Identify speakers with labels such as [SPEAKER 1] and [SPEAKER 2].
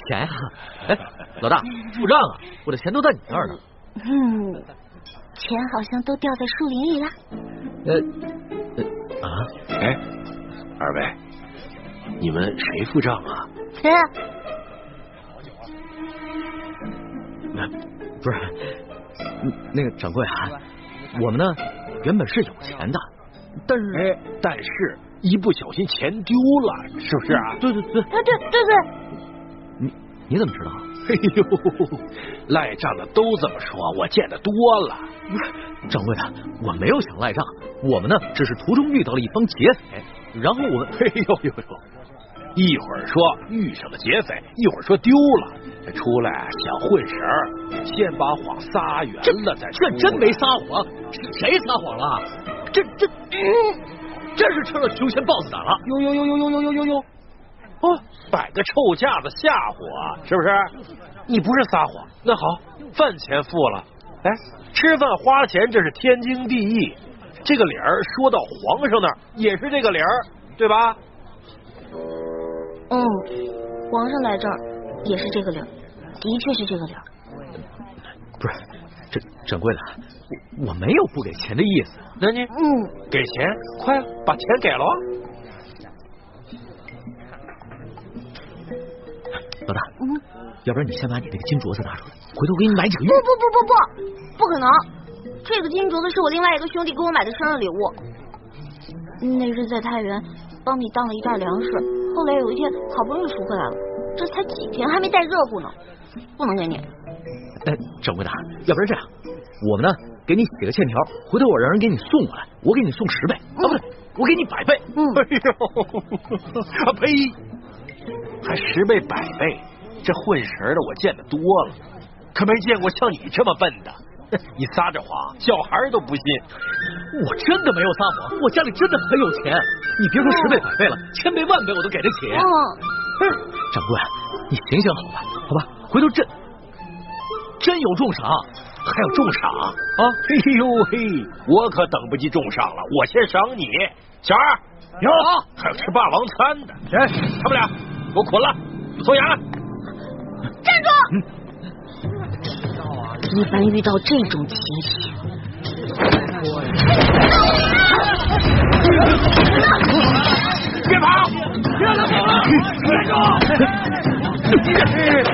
[SPEAKER 1] 钱呀？哎，老大，付账啊！我的钱都在你那儿呢。
[SPEAKER 2] 钱好像都掉在树林里了。
[SPEAKER 3] 哎，二位，你们谁付账啊？
[SPEAKER 1] 不是，那个掌柜啊，我们呢原本是有钱的，
[SPEAKER 3] 但是一不小心钱丢了，是不是啊？
[SPEAKER 1] 对。
[SPEAKER 2] 对。
[SPEAKER 1] 你怎么知道？
[SPEAKER 3] 哎呦，赖账的都这么说，我见得多了。
[SPEAKER 1] 不是，掌柜的，我没有想赖账，我们呢只是途中遇到了一帮劫匪，然后我们，
[SPEAKER 3] 一会儿说遇上了劫匪，一会儿说丢了，出来想混神儿，先把谎撒圆了再说。
[SPEAKER 1] 这真没撒谎，谁撒谎了？这是吃了熊拳豹子胆了。
[SPEAKER 3] 哟，摆个臭架子吓唬我，是不是？你不是撒谎，那好，饭钱付了，哎，吃饭花钱这是天经地义，这个理儿说到皇上那儿也是这个理儿，对吧？
[SPEAKER 2] 皇上来这儿也是这个理儿，的确是这个理儿。
[SPEAKER 1] 不是，这掌柜的，我没有不给钱的意思。
[SPEAKER 3] 那你给钱，快把钱给了。
[SPEAKER 1] 老大，要不然你先把你那个金镯子拿出来，回头给你买几个月。
[SPEAKER 2] 不可能！这个金镯子是我另外一个兄弟给我买的生日礼物。那日在太原帮你当了一袋粮食，后来有一天好不容易赎回来了，这才几天还没带热乎呢，不能给你。
[SPEAKER 1] 掌柜的，要不然这样，我们呢给你写个欠条，回头我让人给你送过来，我给你送10倍不对，我给你100倍。
[SPEAKER 3] 呸！还10倍100倍，这混神的我见得多了，可没见过像你这么笨的。你撒着谎，小孩都不信。
[SPEAKER 1] 我真的没有撒谎，我家里真的很有钱。你别说10倍100倍了，1000倍10000倍我都给得起。掌柜，你行行好吧，好吧，回头真有重赏，
[SPEAKER 3] 还有重赏啊！我可等不及重赏了，我先赏你。小二，有还有吃霸王餐的，他们俩给我捆了，搜衙。
[SPEAKER 2] 站住！一般遇到这种情形，
[SPEAKER 3] 别跑！别让他跑了！站住！